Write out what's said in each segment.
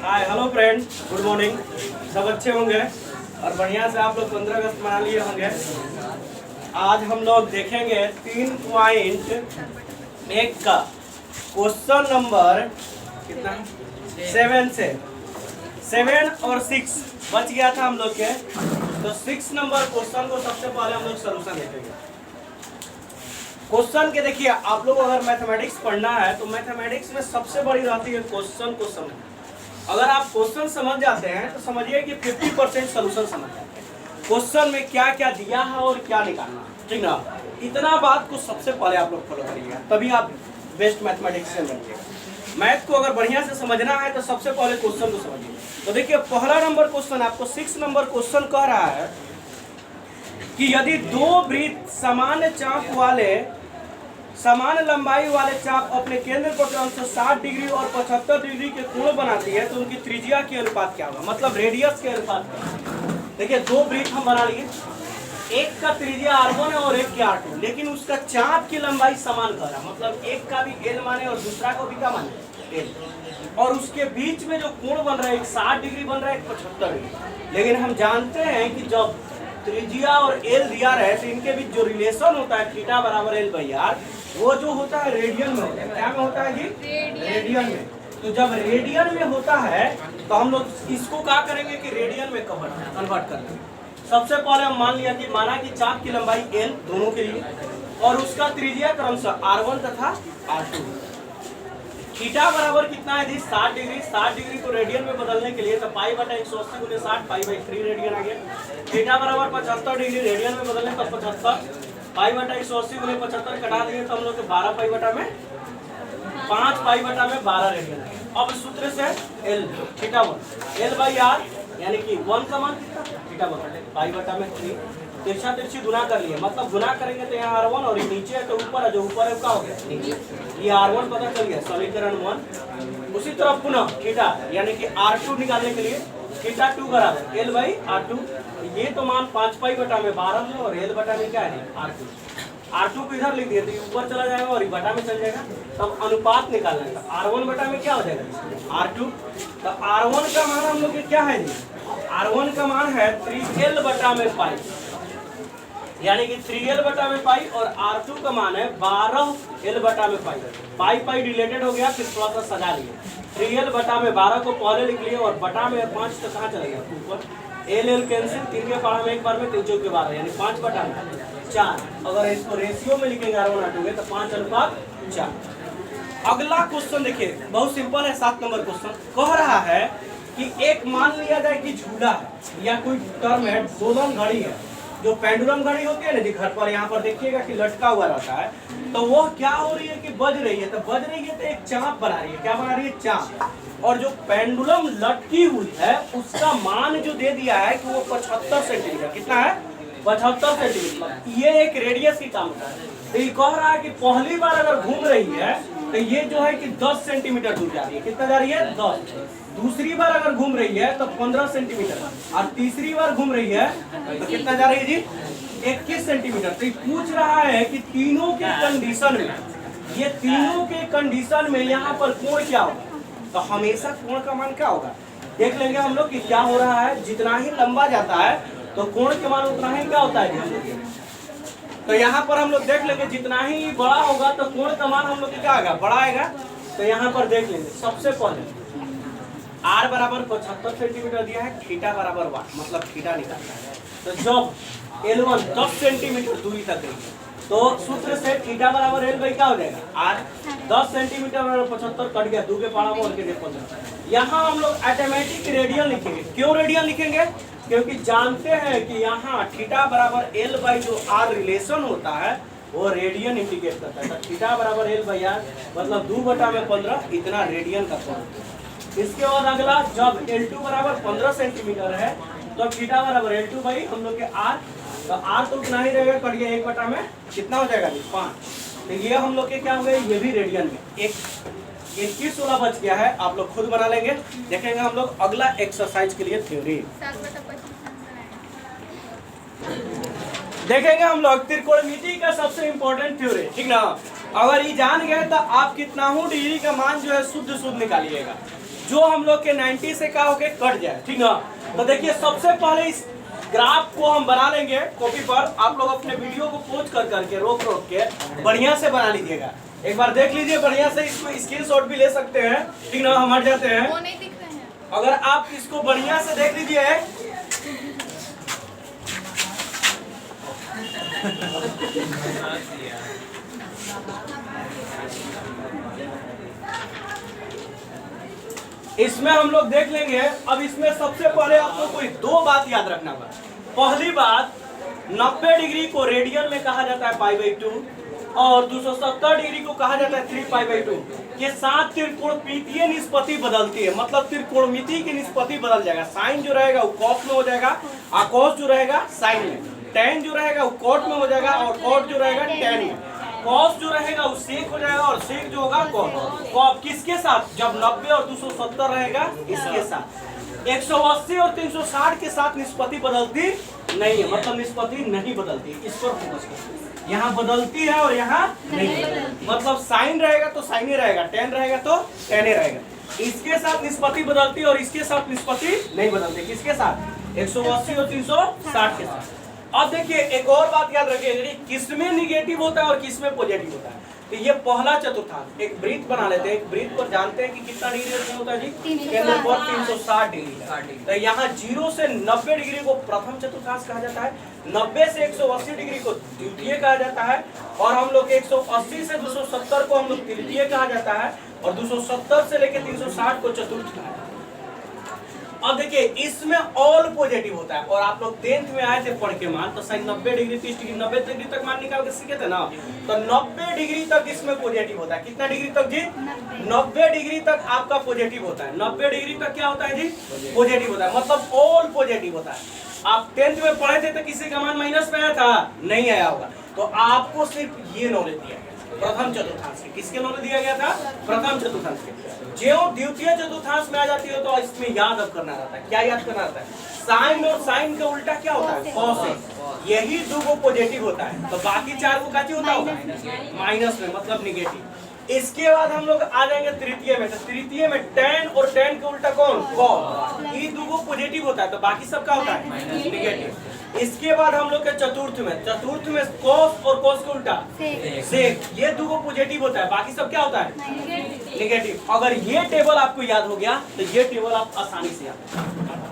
Hi hello friend, good morning. सब अच्छे होंगे और बढ़िया से आप लोग 15 अगस्त मना लिए होंगे। आज हम लोग देखेंगे 3.1 का क्वेश्चन नंबर कितना है 7 से 7 और 6 बच गया था हम लोग के। तो 6 नंबर क्वेश्चन को सबसे पहले हम लोग सोल्यूशन देखेंगे। क्वेश्चन के देखिए, आप लोग अगर मैथमेटिक्स पढ़ना है तो मैथमेटिक्स में सबसे बड़ी रहती है क्वेश्चन को समझना। अगर आप क्वेश्चन समझ जाते हैं तो समझिए कि 50% सोल्यूशन समझ जाते हैं। क्वेश्चन में क्या क्या दिया है और क्या निकालना है, ठीक ना। इतना बात को सबसे पहले आप लोग फॉलो करिएगा, तभी आप बेस्ट मैथमेटिशियन बनिएगा। मैथ को अगर बढ़िया से समझना है तो सबसे पहले क्वेश्चन को समझिए। तो देखिए, पहला नंबर क्वेश्चन आपको 6 नंबर क्वेश्चन कह रहा है कि यदि दो वृत्त समान लंबाई वाले चाप अपने केंद्र पर क्रमशः 60 डिग्री और 75 डिग्री के कोण बनाती है तो उनकी त्रिज्या के अनुपात क्या होगा, मतलब रेडियस के अनुपात क्या होगा। देखिए, दो वृत्त हम बना लिए, एक का त्रिज्या r1 है और एक की r2, लेकिन उसका चाप की लंबाई समान कर रहा, मतलब एक का भी l माने और दूसरा को भी क्या माने l, और उसके बीच में जो कोण बन रहा है एक 60 डिग्री बन रहा है, एक 75 डिग्री। लेकिन हम जानते हैं कि जब त्रिज्या और l दिया रहे तो इनके बीच जो रिलेशन होता है थीटा बराबर l बाई r, वो जो होता है रेडियन में होता है। क्या में होता है जी? रेडियन में। तो जब रेडियन में होता है तो हम लोग इसको क्या करेंगे कि रेडियन में कन्वर्ट कर लेंगे। सबसे पहले हम मान लिया कि माना कि चाप की लंबाई l दोनों के लिए और उसका त्रिज्या क्रमशः r1 तथा r2। थीटा बराबर कितना है जी? 60 डिग्री। 60 डिग्री को रेडियन में बदलने के लिए तो पाई बटा 180 गुने 60, पाई बाई 3 रेडियन आ गया। थीटा बराबर 75 डिग्री, रेडियन में बदलने तो 75, पाई बटा 180 गुने 75 कटा दिए तो हम लोग 12 पाई बटा में 5 पाई बटा में 12 रेडियन आ गया। अब सूत्र से l theta 1 l by r, यानी कि 1 का मान कितना थीटा 1 पाई बटा में 3, तिरछा तिरछी गुना कर लिए, मतलब गुना करेंगे तो यहाँ r1 और नीचे है तो ऊपर है, जो ऊपर है क्या हो गया ये r1 पता चल गया, समीकरण 1। उसी तरह पुनः थीटा यानी कि r2 निकालने के लिए थीटा 2 बराबर l बाई r2, ये तो मान 5 पाई बटा में 12 है और l बटा में क्या है r2। r2 को इधर लिख दिए तो ये ऊपर चला जाएगा और ये बटा में चल जाएगा। तब अनुपात निकालना है, r1 बटा में क्या हो जाएगा r2। तो r1 का मान हम लोग क्या है जी? r1 का मान है 3l बटा में पाई, यानी कि 3l बटा में पाई, और r2 का मान है 12l बटा में पाई। पाई पाई रिलेटेड हो गया, फिर थोड़ा सा सजा लिए। 3l बटा में 12 को पहले लिख लिए और बटा में 5 तो कहाँ चला गया ऊपर, l कैंसिल, 3 के पारा में एक बार में 3 चौक के 12, यानी 5 बटा में 4। अगर इसको रेशियो में लिखेंगे r1 r2 तो 5:4। अगला क्वेश्चन देखिए, बहुत सिंपल है। 7 नंबर क्वेश्चन कह रहा है कि एक मान लिया जाए कि झूला है या कोई टर्म है, दोलन घड़ी है, जो पेंडुलम घड़ी होती है ना जी, घर पर यहाँ पर देखिएगा कि लटका हुआ रहता है, तो वो क्या हो रही है कि बज रही है। तो बज रही है तो एक चाप बना रही है। क्या बना रही है? चाप। और जो पेंडुलम लटकी हुई है उसका मान जो दे दिया है कि वो 75 सेंटीमीटर, कितना है 75 सेंटीमीटर। ये एक रेडियस की काम होता है। तो ये कह रहा है कि पहली बार अगर घूम रही है तो ये जो है कि 10 सेंटीमीटर दूर जा रही है। कितना जा रही है? 10। दूसरी बार अगर घूम रही है तो 15 सेंटीमीटर, और तीसरी बार घूम रही है तो कितना जा रही है जी? 21 सेंटीमीटर। तो ये पूछ रहा है कि तीनों के कंडीशन में, ये तीनों के कंडीशन में यहाँ पर कोण क्या होगा। तो हमेशा कोण का मान क्या होगा देख लेंगे हम लोग कि क्या हो रहा है। जितना ही लंबा जाता है तो कोण के मान उतना ही क्या होता है। तो यहाँ पर हम लोग देख लेंगे जितना ही बड़ा होगा तो कोण का मान हम लोग क्या आएगा, बड़ा आएगा। तो यहाँ पर देख लेंगे सबसे पहले r बराबर 75 सेंटीमीटर दिया है, थीटा बराबर 1, मतलब थीटा निकालना है। तो जब l1 10 सेंटीमीटर दूरी तक गई तो सूत्र से थीटा बराबर l बाई क्या हो जाएगा r। 10 सेंटीमीटर और 75 कट गया, 2 के पारा में और के 15। यहाँ हम लोग ऑटोमेटिक रेडियन लिखेंगे। क्यों रेडियन लिखेंगे? क्योंकि जानते हैं कि यहाँ थीटा बराबर l बाई जो r रिलेशन होता है वो रेडियन इंडिकेट करता है। तो थीटा बराबर l बाई r मतलब 2 बटा में 15, इतना रेडियन का कोण। इसके बाद अगला, जब L2 बराबर 15 सेंटीमीटर है तो थीटा बराबर L2 बाई हम लोग के R। तो R तो उतना ही रहेगा, कट गया 1 बटा में कितना हो जाएगा 5। तो ये हम लोग के क्या हो गए, ये भी रेडियन में। 21/16 बच गया है, आप लोग खुद बना लेंगे। देखेंगे हम लोग अगला एक्सरसाइज के लिए थ्योरी देखेंगे हम लोग त्रिकोणमिति का सबसे इंपॉर्टेंट थ्योरी, ठीक ना। अगर ये जान गए तो आप कितना हूँ डिग्री का मान जो है शुद्ध शुद्ध निकालिएगा, जो हम लोग के 90 से क्या होके कट जाए, ठीक ना। तो देखिए सबसे पहले इस ग्राफ को हम बना लेंगे कॉपी पर। आप लोग अपने वीडियो को पोज कर करके रोक के बढ़िया से बना लीजिएगा। एक बार देख लीजिए बढ़िया से, इसको स्क्रीनशॉट भी ले सकते हैं, ठीक ना। हम हट जाते हैं, वो नहीं दिख रहे हैं। अगर आप इसको बढ़िया से देख लीजिए इसमें हम लोग देख लेंगे। अब इसमें सबसे पहले आपको कोई दो बात याद रखना होगा। पहली बात, 90 डिग्री को रेडियन में कहा जाता है π/2 और 270 डिग्री को कहा जाता है 3π/2 के साथ त्रिकोणमितीय निष्पत्ति बदलती है, मतलब त्रिकोणमिति की निष्पत्ति बदल जाएगा। साइन जो रहेगा वो कॉस में हो जाएगा, और कॉस जो रहेगा साइन में, टेन जो रहेगा वो कॉट में हो जाएगा, और कॉट जो रहेगा टेन में, कॉस जो रहेगा वो सेक हो जाएगा, और सेक जो होगा कॉट। कॉट किसके साथ? जब 90 और 270 रहेगा इसके साथ। 180 और 360 के साथ निष्पत्ति बदलती नहीं है, मतलब निष्पत्ति नहीं बदलती। इस पर फोकस करें, यहाँ बदलती है और यहाँ नहीं बदलती। मतलब साइन रहेगा तो साइन ही रहेगा, टेन रहेगा तो टेन ही रहेगा। इसके साथ निष्पत्ति बदलती और इसके साथ निष्पत्ति नहीं बदलती। किसके साथ? 180 और 360 के साथ। अब देखिए एक और बात याद रखिए, किसमें निगेटिव होता है और किसमें पॉजिटिव होता है। तो ये पहला चतुर्थांश, एक वृत्त बना लेते हैं। एक वृत्त पर जानते हैं कि कितना डिग्री होता है जी? केंद्र पर 360 डिग्री। तो यहाँ 0 से 90 डिग्री को प्रथम चतुर्थांश कहा जाता है, 90 से 180 डिग्री को द्वितीय कहा जाता है, और हम लोग 180 से 270 को हम लोग तृतीय कहा जाता है, और 270 से लेकर 360 को चतुर्थ कहा जाता है। अब देखिए इसमें ऑल पॉजिटिव होता है, और आप लोग 10th में आए थे पढ़ के मान, तो साइन 90 डिग्री 30 डिग्री 90 डिग्री तक मान निकाल के सीखे थे ना। तो 90 डिग्री तक इसमें पॉजिटिव होता है। कितना डिग्री तक जी? 90 डिग्री तक आपका पॉजिटिव होता है। 90 डिग्री तक क्या होता है जी? पॉजिटिव होता है, मतलब ऑल पॉजिटिव होता है। आप 10th में पढ़े थे तो किसी का मान माइनस में आया था? नहीं आया होगा। तो आपको सिर्फ ये नॉलेज दिया गया प्रथम चतुर्थांश के। किसके नॉलेज दिया गया था? प्रथम चतुर्थांश के। जो द्वितीय चतुर्थांश में आ जाती है तो इसमें याद अब करना रहता है। क्या याद करना रहता है? साइन, और साइन का उल्टा क्या होता है? कॉस। यही दो को पॉजिटिव होता है, तो बाकी चार को क्या होता होगा? माइनस में, मतलब निगेटिव। इसके बाद हम लोग आ जाएंगे तृतीय में। तो तृतीय में टेन, और टेन का उल्टा कौन? कॉस। ये दो को पॉजिटिव होता है, तो बाकी सब क्या होता है? निगेटिव। इसके बाद हम लोग के चतुर्थ में कॉस और कॉस का उल्टा सेक। ये दो को पॉजिटिव होता है, बाकी सब क्या होता है? नेगेटिव। अगर ये टेबल आपको याद हो गया तो ये टेबल आप आसानी से याद।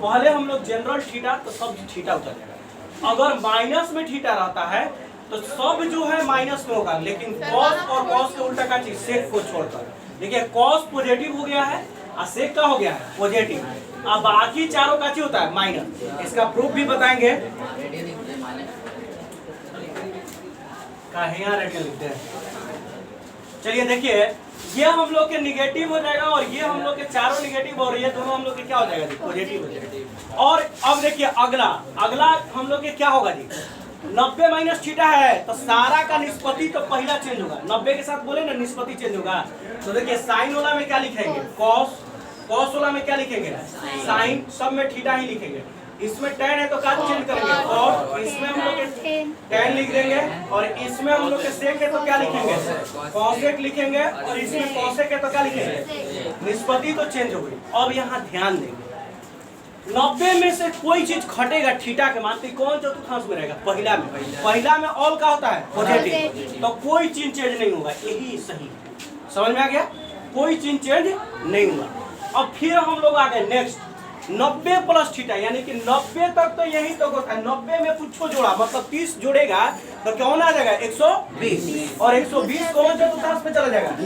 पहले हम लोग जनरल थीटा, तो सब थीटा उतर जाएगा। अगर माइनस में थीटा रहता है तो सब जो है माइनस में होगा, लेकिन कॉस और कॉस के उल्टा का चीज सेक को छोड़कर। देखिए कॉस पॉजिटिव हो गया है और सेक का हो गया है पॉजिटिव। अब बाकी चारों का चीज होता है माइनस। इसका प्रूफ भी बताएंगे। यहाँ लिखते हैं। चलिए देखिए, ये हम लोग के निगेटिव हो जाएगा, और ये हम लोग के चारों निगेटिव, और ये दोनों हम लोग के क्या हो जाएगा जी? पॉजिटिव हो जाएगा। और अब देखिए अगला हम लोग के क्या होगा जी? 90 माइनस थीटा है, तो सारा का निष्पत्ति तो पहला चेंज होगा। 90 के साथ बोले ना निष्पत्ति चेंज होगा। तो देखिए साइन वाला में क्या लिखेंगे? कॉस। कॉस वाला में क्या लिखेंगे? साइन। सब में थीटा ही लिखेंगे। इसमें टेन है तो क्या चेंज करेंगे? कॉस। इसमें हम लोग टेन लिख देंगे, और इसमें हम लोग के सेक है तो क्या लिखेंगे? कॉसेक लिखेंगे, और इसमें कॉसेक है तो क्या लिखेंगे? निष्पत्ति तो चेंज हो गई। अब यहाँ ध्यान देंगे, 90 में से कोई चीज घटेगा थीटा के मान, कौन चतुर्थांश में रहेगा? पहला में। पहला में ऑल का होता है पॉजिटिव, तो कोई चीज चेंज नहीं होगा। यही सही समझ में आ गया? कोई चीज चेंज नहीं हुआ। अब फिर हम लोग आ गए नेक्स्ट, 90 प्लस थीटा, यानी कि 90 तक तो यही तो होता है। 90 में कुछ जोड़ा, मतलब 30 जोड़ेगा तो कौन आ जाएगा? 120, और 120 कौन चतुर्थांश में चला जाएगा?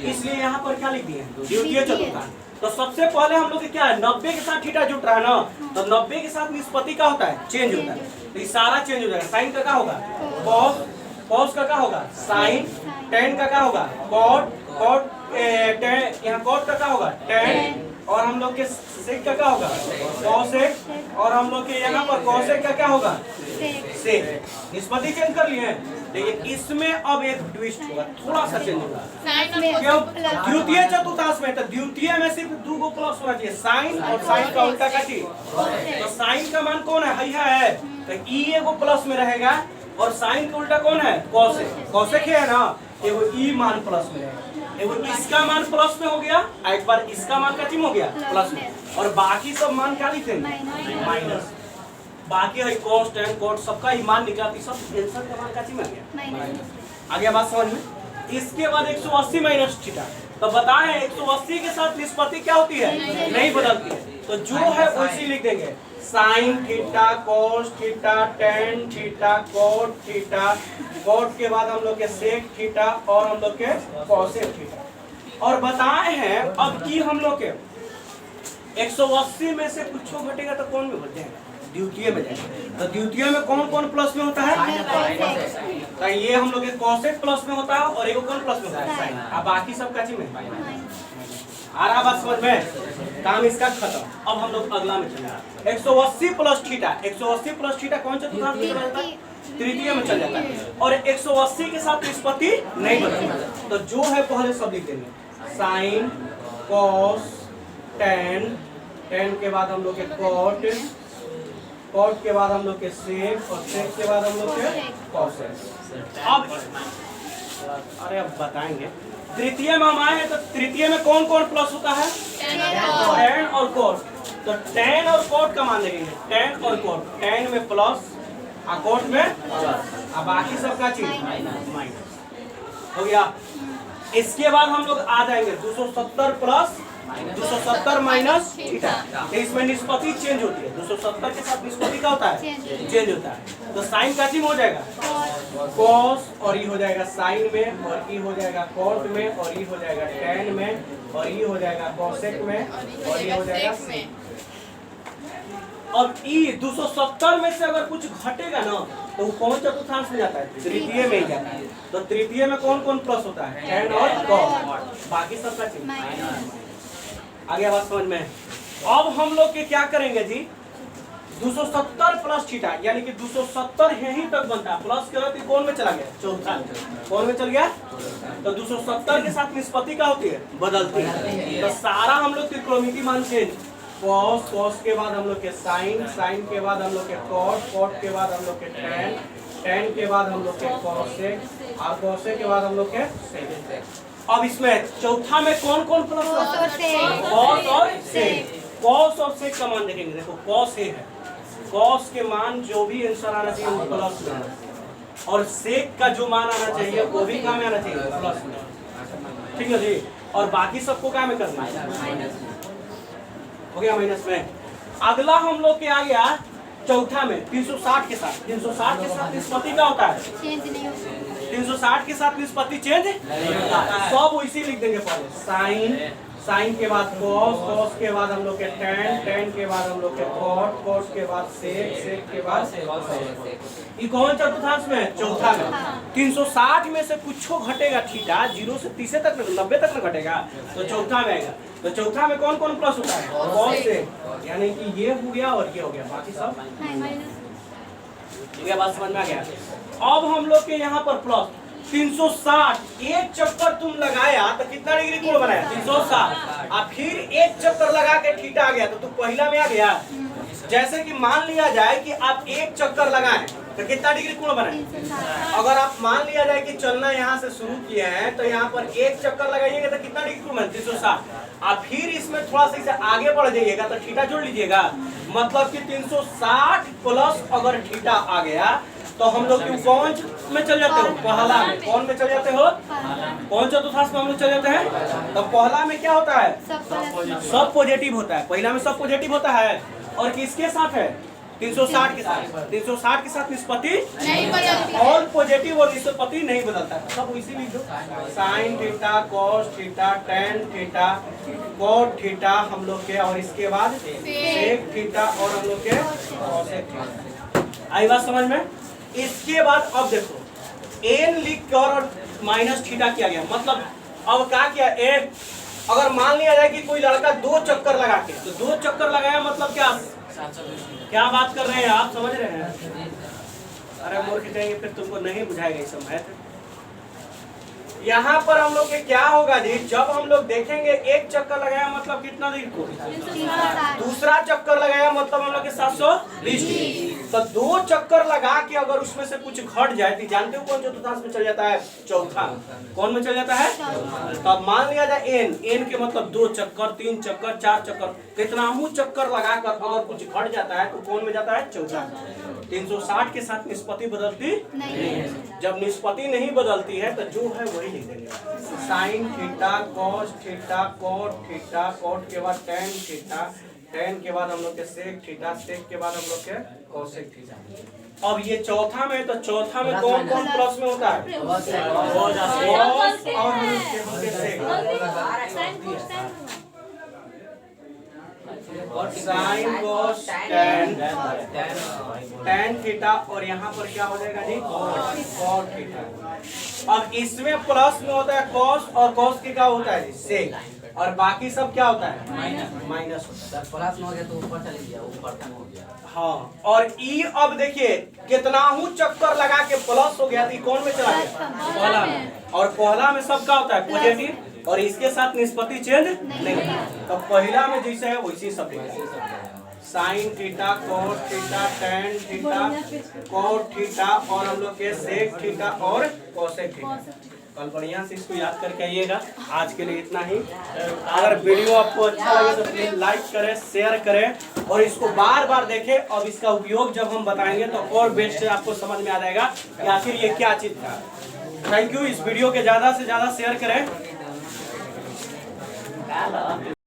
इसलिए यहाँ पर क्या लिख दिए? द्वितीय चतुर्थांश। तो सबसे पहले हम लोग क्या है? 90 के साथ थीटा जुट रहा है ना, तो 90 के साथ निष्पत्ति का होता है? चेंज होता है। तो ये सारा चेंज हो जाएगा। साइन का क्या होगा? कॉस। कॉस का क्या होगा? साइन। टेन का क्या होगा? कॉट। कॉट यहाँ कॉट का क्या होगा? टेन। और हम लोग के सेक का क्या होगा? कॉसेक। और हम लोग के यहाँ पर कॉसेक का क्या होगा? सेक। निष्पत्ति चेंज कर लिए हैं, लेकिन इसमें अब एक ट्विस्ट होगा, थोड़ा सा चेंज होगा। क्यों? द्वितीय चतुर्थांश में, तो द्वितीय में सिर्फ दो को प्लस होना चाहिए, साइन और साइन का उल्टा का चीज। तो साइन का मान कौन है? हैया है, तो ई एगो प्लस में रहेगा, और साइन का उल्टा कौन है? कॉसेक। कॉसेक है ना, एगो ई मान प्लस में रहेगा, एगो इसका मान प्लस में हो गया, एक बार इसका मान खत्म हो गया प्लस में, और बाकी सब मान क्या लिखेंगे माइनस। बाकी है कॉस टेन कॉट सबका ही मान निकालती, सब आंसर का मान क्या में गया। आगे बात समझ में। इसके बाद 180 माइनस थीटा, तो बताएं 180 के साथ निष्पत्ति क्या होती है, नहीं बदलती है, तो जो है वैसे लिख देंगे sine theta cos theta tan theta cot theta, cot के बाद हम लोग के सेक थीटा और हम लोग के कॉसेक थीटा। और बताए हैं अब कि हम लोग के 180 में से कुछ घटेगा तो कौन में बच जाएगा, द्वितीय में जाएगा। तो द्वितीय में कौन कौन प्लस में होता है, तो ये हम लोग के कॉसेक प्लस में होता है और एगो कौन प्लस में होता है साइन। अब बाकी सब काची में आ रहा बात समझ में, काम इसका खत्म। अब हम लोग अगला में चल रहा 180 प्लस थीटा, 180 प्लस थीटा कौन चतुर्थांश में चला जाता है, तृतीय में चल जाता है, और 180 के साथ निष्पत्ति नहीं बदलती। तो जो है पहले सब लिख देंगे साइन कॉस टेन, टेन के बाद हम लोग के कॉट, कॉट के बाद हम लोग के सेक, और सेक के बाद हम लोग के कॉसेक। अब अरे अब बताएंगे तृतीय में हम आए हैं, तो तृतीय में कौन कौन प्लस होता है, टेन और कोट। तो टेन और कोट का मान लेंगे, टेन और कोट, टेन में प्लस और कोट में प्लस, अब बाकी सबका चीज माइनस हो गया। इसके बाद हम लोग आ जाएंगे 270 प्लस 270 माइनस थीटा, तो इसमें निष्पत्ति चेंज होती है, 270 के साथ निष्पत्ति क्या होता है, चेंज होता है। तो साइन का चीज हो जाएगा कॉस, और ये हो जाएगा साइन में, और ये हो जाएगा कॉट में, और ये हो जाएगा टेन में, और ये हो जाएगा कॉसेक में, और ये हो जाएगा सेक। अब ई 270 में से अगर कुछ घटेगा ना तो वो कौन चतुर्थांश में जाता है, तृतीय में ही जाता है। तो तृतीय में कौन कौन प्लस होता है, टेन और कॉट, बाकी सबका चीज। आगे बात समझ में। अब हम लोग के क्या करेंगे जी, 270 प्लस थीटा, यानी कि 270 यहीं तक बनता है, प्लस करो तो कौन में चला गया, चौथा कौन में चल गया। तो 270 के साथ निष्पत्ति क्या होती है, बदलती है। तो सारा हम लोग त्रिकोणमिति मान चेंज, कॉस, कॉस के बाद हम लोग के साइन, साइन के बाद हम लोग के कॉट, कॉट के बाद हम लोग के टेन, टेन के बाद हम लोग के कॉसेक, और कॉसेक के बाद हम लोग के सेक। अब इसमें चौथा में कौन कौन प्लस होता है, कॉस और सेक। कॉस और सेक का मान देखेंगे, देखो कॉस है, कॉस के मान जो भी आंसर आना चाहिए वो प्लस में, और सेक का जो मान आना चाहिए वो भी क्या में आना चाहिए, प्लस में, ठीक है जी। और बाकी सबको क्या में करना है, हो गया माइनस में। अगला हम लोग के आ गया चौथा में 360 के साथ, 360 के साथ निष्पत्ति क्या होता है, 360 के साथ निष्पत्ति चेंज सब वैसे लिख देंगे पहले, साइन, साइन के बाद कॉस, कॉस के बाद हम लोग के टेन, टेन के बाद हम लोग के कॉट, कॉट के बाद सेक, सेक के बाद ये कौन चतुर्थांश में है, चौथा में। 360 में से कुछ घटेगा थीटा, 0 से 30 तक 90 तक न घटेगा, तो चौथा में आएगा। तो चौथा में कौन कौन प्लस होता है, कॉस से, यानी कि ये हो गया और ये हो गया, बाकी सब ठीक है, बात समझ में आ गया। अब हम लोग के यहाँ पर प्लस 360, एक चक्कर तुम लगाया तो कितना डिग्री कोण बनाया, 360, और फिर एक चक्कर लगा के थीटा आ गया तो तू पहला में आ गया। जैसे कि मान लिया जाए कि आप एक चक्कर लगाएं तो कितना डिग्री कोण बनाए, अगर आप मान लिया जाए कि चलना यहाँ से शुरू किए हैं तो यहाँ पर एक चक्कर लगाइएगा तो कितना डिग्री कोण बने, 360, और फिर इसमें थोड़ा सा इसे आगे बढ़ जाइएगा तो थीटा जोड़ लीजिएगा, मतलब कि 360 प्लस अगर थीटा आ गया तो हम लोग कौन में चल जाते हो, पहला में। कौन में चल जाते हो, कौन चतुर्थांश में हम लोग चल जाते हैं। तो पहला में क्या होता है, सब पॉजिटिव होता है, पहला में सब पॉजिटिव होता है, और किसके साथ है, 360 के साथ। 360 के साथ निष्पत्ति नहीं बदलती, और पॉजिटिव और निष्पत्ति नहीं बदलता है, सब इसी लिख दो, sine theta, cos theta, tan theta, cot theta हम लोग के, और इसके बाद सेक थीटा, और हम लोग के कॉसेक थीटा। आई बात समझ में। इसके बाद अब देखो एन लिख कर और माइनस थीटा किया गया, मतलब अब क्या किया, एन अगर मान लिया जाए कि कोई लड़का 2 चक्कर लगा के, तो 2 चक्कर लगाया मतलब क्या बात कर रहे हैं आप, समझ रहे हैं। अरे मूर्ख कहेंगे फिर तुमको नहीं बुझाएगा इस समय। यहाँ पर हम लोग के क्या होगा जी, जब हम लोग देखेंगे एक चक्कर लगाया मतलब कितना डिग्री को, दूसरा चक्कर लगाया मतलब हम लोग के 720 डिग्री। तो 2 चक्कर लगा के अगर उसमें से कुछ घट जाए तो जानते हो कौन चतुर्थांश में चल जाता है, चौथा। कौन में चल जाता है? तो मान लिया जाए एन के मतलब 2 चक्कर, 3 चक्कर, 4 चक्कर, कितना चक्कर लगाकर अगर कुछ घट जाता है तो कौन में जाता है, चौथा। 360 के साथ निष्पत्ति बदलती नहीं है। जब निष्पत्ति नहीं बदलती है तो जो है वही लिख देंगे, sine theta cos theta cot theta, cot के बाद टेन थीटा, टेन के बाद हम लोग के सेक थीटा, सेक के बाद हम लोग के कोसेक थीटा। अब ये चौथा में, तो चौथा में कौन कौन प्लस में होता है, कॉस और sine cos tan, tan theta, और यहाँ पर क्या हो जाएगा जी, कॉट थीटा। अब इसमें प्लस में होता है कॉस, और कॉस के क्या होता है जी, सेक, और बाकी सब क्या होता है, माइनस होता है। प्लस में हो गया तो ऊपर चली गया, ऊपर तक हो गया। हाँ, और ई अब देखिए कितना चक्कर लगा के प्लस हो गया तो कौन में चला गया, पहला में, और पहला में सब क्या होता है, पॉजिटिव, और इसके साथ निष्पत्ति चेंज नहीं होता। तो पहला में जैसे है वैसे सब sine theta cot theta tan theta cot theta, और हम लोग के सेक थीटा और कोसेक थीटा। कल बढ़िया से इसको याद करके आइएगा। आज के लिए इतना ही। अगर वीडियो आपको अच्छा लगे तो प्लीज लाइक करें, शेयर करें और इसको बार बार देखें। अब इसका उपयोग जब हम बताएंगे तो और बेस्ट आपको समझ में आ जाएगा कि आखिर ये क्या चीज था। Thank you. इस वीडियो के ज्यादा से ज्यादा शेयर करें।